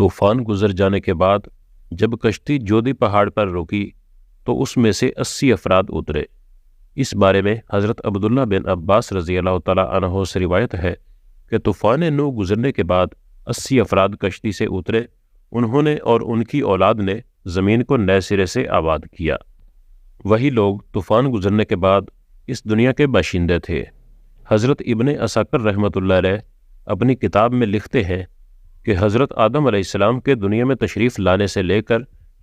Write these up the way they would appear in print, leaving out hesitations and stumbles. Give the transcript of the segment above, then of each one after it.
طوفان گزر جانے کے بعد جب کشتی جودی پہاڑ پر رکی تو اس میں سے 80 افراد اترے۔ اس بارے میں حضرت عبداللہ بن عباس رضی اللہ تعالیٰ عنہ سے روایت ہے کہ طوفان نوح گزرنے کے بعد 80 افراد کشتی سے اترے۔ انہوں نے اور ان کی اولاد نے زمین کو نئے سرے سے آباد کیا۔ وہی لوگ طوفان گزرنے کے بعد اس دنیا کے باشندے تھے۔ حضرت ابن عساکر رحمۃ اللہ علیہ اپنی کتاب میں لکھتے ہیں کہ حضرت آدم علیہ السلام کے دنیا میں تشریف لانے سے لے کر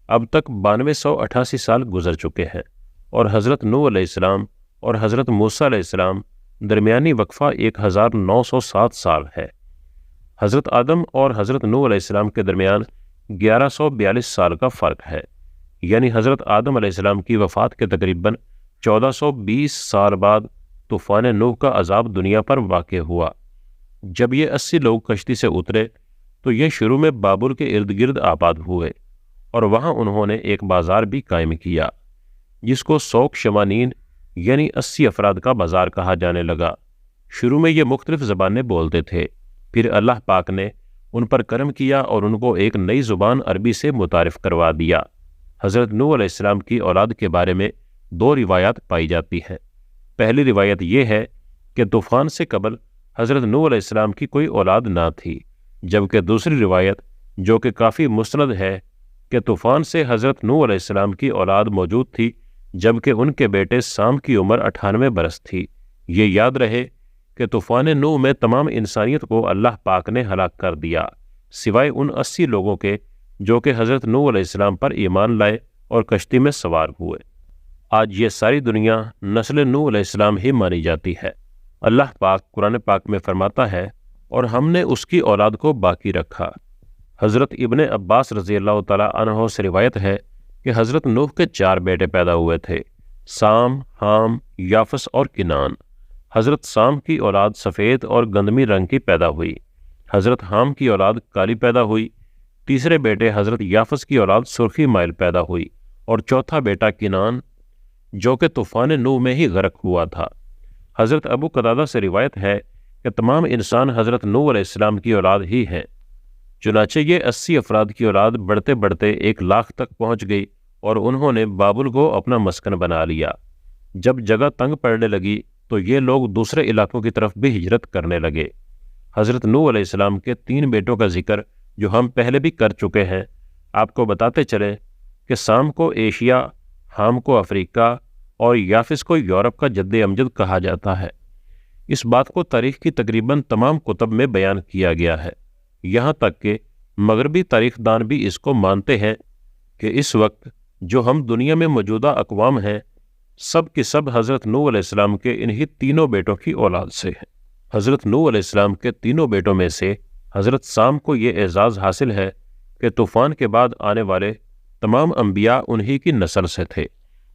اب تک 9288 سال گزر چکے ہیں، اور حضرت نوح علیہ السلام اور حضرت موسیٰ علیہ السلام درمیانی وقفہ 1907 سال ہے۔ حضرت آدم اور حضرت نوح علیہ السلام کے درمیان 1142 سال کا فرق ہے، یعنی حضرت آدم علیہ السلام کی وفات کے تقریباً 1420 سال بعد طوفان نوح کا عذاب دنیا پر واقع ہوا۔ جب یہ 80 لوگ کشتی سے اترے تو یہ شروع میں بابل کے ارد گرد آباد ہوئے، اور وہاں انہوں نے ایک بازار بھی قائم کیا جس کو سوق شمانین یعنی 80 افراد کا بازار کہا جانے لگا۔ شروع میں یہ مختلف زبانیں بولتے تھے، پھر اللہ پاک نے ان پر کرم کیا اور ان کو ایک نئی زبان عربی سے متعارف کروا دیا۔ حضرت نوح علیہ السلام کی اولاد کے بارے میں 2 روایات پائی جاتی ہیں۔ پہلی روایت یہ ہے کہ طوفان سے قبل حضرت نوح علیہ السلام کی کوئی اولاد نہ تھی، جبکہ دوسری روایت جو کہ کافی مستند ہے کہ طوفان سے حضرت نوح علیہ السلام کی اولاد موجود تھی، جبکہ ان کے بیٹے سام کی عمر 98 برس تھی۔ یہ یاد رہے کہ طوفان نوح میں تمام انسانیت کو اللہ پاک نے ہلاک کر دیا، سوائے ان 80 لوگوں کے جو کہ حضرت نوح علیہ السلام پر ایمان لائے اور کشتی میں سوار ہوئے۔ آج یہ ساری دنیا نسل نوح علیہ السلام ہی مانی جاتی ہے۔ اللہ پاک قرآن پاک میں فرماتا ہے، اور ہم نے اس کی اولاد کو باقی رکھا۔ حضرت ابن عباس رضی اللہ تعالیٰ عنہ سے روایت ہے کہ حضرت نوح کے 4 بیٹے پیدا ہوئے تھے، سام، حام، یافس اور کنان۔ حضرت سام کی اولاد سفید اور گندمی رنگ کی پیدا ہوئی، حضرت حام کی اولاد کالی پیدا ہوئی، تیسرے بیٹے حضرت یافس کی اولاد سرخی مائل پیدا ہوئی، اور چوتھا بیٹا کنان جو کہ طوفان نوح میں ہی غرق ہوا تھا۔ حضرت ابو قتادہ سے روایت ہے کہ تمام انسان حضرت نوح علیہ السلام کی اولاد ہی ہیں۔ چنانچہ یہ 80 افراد کی اولاد بڑھتے بڑھتے 1 لاکھ تک پہنچ گئی، اور انہوں نے بابل کو اپنا مسکن بنا لیا۔ جب جگہ تنگ پڑنے لگی تو یہ لوگ دوسرے علاقوں کی طرف بھی ہجرت کرنے لگے۔ حضرت نوح علیہ السلام کے 3 بیٹوں کا ذکر جو ہم پہلے بھی کر چکے ہیں، آپ کو بتاتے چلیں کہ سام کو ایشیا، حام کو افریقہ اور یافس کو یورپ کا جد امجد کہا جاتا ہے۔ اس بات کو تاریخ کی تقریباً تمام کتب میں بیان کیا گیا ہے، یہاں تک کہ مغربی تاریخ دان بھی اس کو مانتے ہیں کہ اس وقت جو ہم دنیا میں موجودہ اقوام ہیں، سب کی سب حضرت نوح علیہ السلام کے انہی 3 بیٹوں کی اولاد سے ہیں۔ حضرت نوح علیہ السلام کے 3 بیٹوں میں سے حضرت سام کو یہ اعزاز حاصل ہے کہ طوفان کے بعد آنے والے تمام انبیاء انہی کی نسل سے تھے۔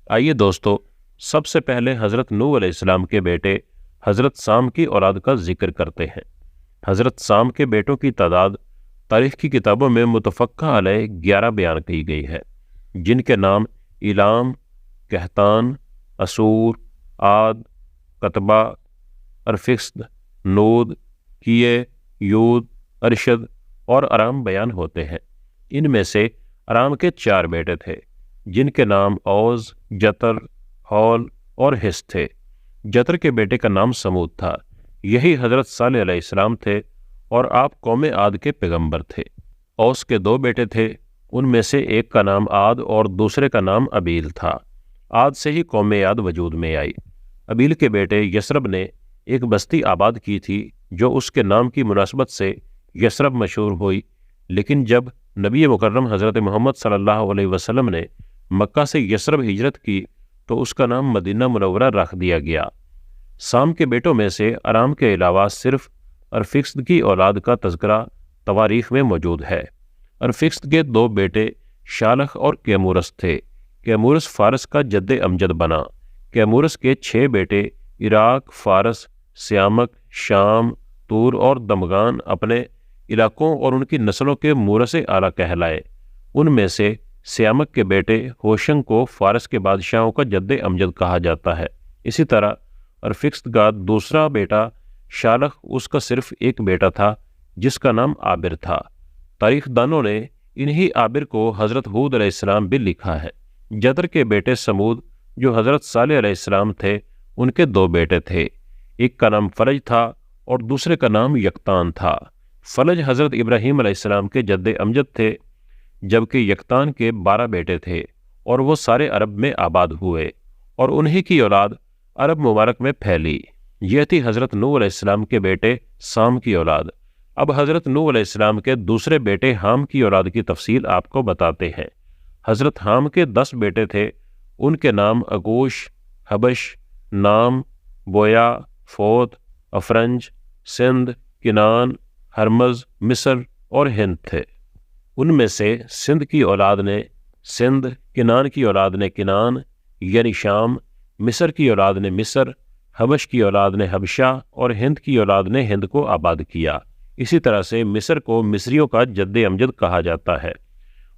آئیے دوستو، سب سے پہلے حضرت نوح علیہ السلام کے بیٹے حضرت سام کی اولاد کا ذکر کرتے ہیں۔ حضرت سام کے بیٹوں کی تعداد تاریخ کی کتابوں میں متفقہ علیہ 11 بیان کی گئی ہے، جن کے نام ایلام، کہتان، اسور، عاد، کتبہ، ارفکسد، نود، کیے، یود، ارشد اور ارام بیان ہوتے ہیں۔ ان میں سے ارام کے 4 بیٹے تھے، جن کے نام اوز، جتر، ہول اور حس تھے۔ جتر کے بیٹے کا نام سمود تھا، یہی حضرت صالح علیہ السلام تھے، اور آپ قوم عاد کے پیغمبر تھے۔ اوس کے 2 بیٹے تھے، ان میں سے ایک کا نام عاد اور دوسرے کا نام ابیل تھا۔ عاد سے ہی قوم عاد وجود میں آئی۔ ابیل کے بیٹے یسرب نے ایک بستی آباد کی تھی جو اس کے نام کی مناسبت سے یسرب مشہور ہوئی، لیکن جب نبی مکرم حضرت محمد صلی اللہ علیہ وسلم نے مکہ سے یسرب ہجرت کی تو اس کا نام مدینہ منورہ رکھ دیا گیا۔ سام کے بیٹوں میں سے ارام کے علاوہ صرف ارفکسد کی اولاد کا تذکرہ تواریخ میں موجود ہے۔ ارفکسد کے 2 بیٹے شالخ اور کیمورس تھے۔ کیمورس فارس کا جد امجد بنا۔ کیمورس کے 6 بیٹے عراق، فارس، سیامک، شام، تور اور دمغان اپنے علاقوں اور ان کی نسلوں کے مورث اعلیٰ کہلائے۔ ان میں سے سیامک کے بیٹے ہوشنگ کو فارس کے بادشاہوں کا جد امجد کہا جاتا ہے۔ اسی طرح ارفکسد کا دوسرا بیٹا شالخ، اس کا صرف ایک بیٹا تھا جس کا نام عابر تھا۔ تاریخ دانوں نے انہی عابر کو حضرت ہود علیہ السلام بھی لکھا ہے۔ جدر کے بیٹے سمود جو حضرت صالح علیہ السلام تھے، ان کے 2 بیٹے تھے، ایک کا نام فلج تھا اور دوسرے کا نام یکتان تھا۔ فلج حضرت ابراہیم علیہ السلام کے جد امجد تھے، جبکہ یکتان کے 12 بیٹے تھے اور وہ سارے عرب میں آباد ہوئے اور انہی کی اولاد عرب مبارک میں پھیلی۔ یہ تھی حضرت نوح علیہ السلام کے بیٹے سام کی اولاد۔ اب حضرت نوح علیہ السلام کے دوسرے بیٹے حام کی اولاد کی تفصیل آپ کو بتاتے ہیں۔ حضرت حام کے 10 بیٹے تھے، ان کے نام اگوش، حبش، نام، بویا، فوت، افرنج، سندھ، کنان، ہرمز، مصر اور ہند تھے۔ ان میں سے سندھ کی اولاد نے سندھ، کنان کی اولاد نے کنان یعنی شام، مصر کی اولاد نے مصر، حبش کی اولاد نے حبشہ اور ہند کی اولاد نے ہند کو آباد کیا۔ اسی طرح سے مصر کو مصریوں کا جد امجد کہا جاتا ہے۔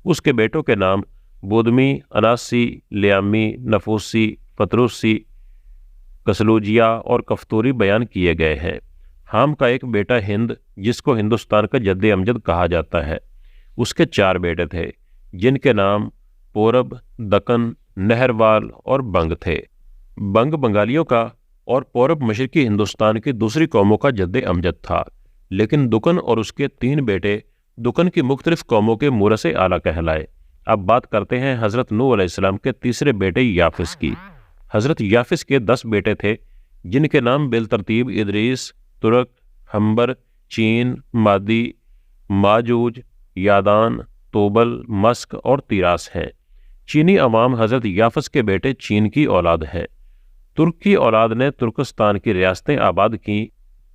اس کے بیٹوں کے نام بودمی، اناسی، لیامی، نفوسی، پتروسی، کسلوجیا اور کفتوری بیان کیے گئے ہیں۔ حام کا ایک بیٹا ہند، جس کو ہندوستان کا جد امجد کہا جاتا ہے، اس کے 4 بیٹے تھے، جن کے نام پورب، دکن، نہروال اور بنگ تھے۔ بنگ بنگالیوں کا اور پورب مشرقی ہندوستان کی دوسری قوموں کا جد امجد تھا، لیکن دکن اور اس کے 3 بیٹے دکن کی مختلف قوموں کے مورث اعلیٰ کہلائے۔ اب بات کرتے ہیں حضرت نوح علیہ السلام کے تیسرے بیٹے یافس کی۔ حضرت یافس کے 10 بیٹے تھے، جن کے نام بالترتیب ادریس، ترک، ہمبر، چین، مادی، ماجوج، یادان، توبل، مسک اور تیراس ہیں۔ چینی عوام حضرت یافس کے بیٹے چین کی اولاد ہے۔ ترک کی اولاد نے ترکستان کی ریاستیں آباد کیں۔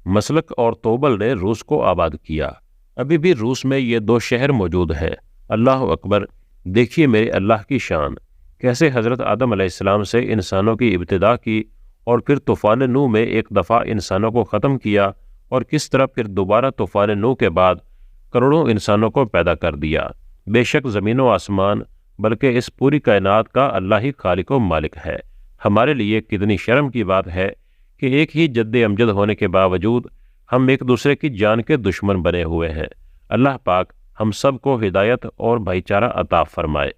مسلک اور توبل نے روس کو آباد کیا۔ ابھی بھی روس میں یہ 2 شہر موجود ہیں۔ اللہ اکبر! دیکھیے میرے اللہ کی شان، کیسے حضرت آدم علیہ السلام سے انسانوں کی ابتدا کی اور پھر طوفان نوح میں ایک دفعہ انسانوں کو ختم کیا، اور کس طرح پھر دوبارہ طوفان نوح کے بعد کروڑوں انسانوں کو پیدا کر دیا۔ بے شک زمین و آسمان بلکہ اس پوری کائنات کا اللہ ہی خالق و مالک ہے۔ ہمارے لیے کتنی شرم کی بات ہے کہ ایک ہی جد امجد ہونے کے باوجود ہم ایک دوسرے کی جان کے دشمن بنے ہوئے ہیں۔ اللہ پاک ہم سب کو ہدایت اور بھائی چارہ عطا فرمائے۔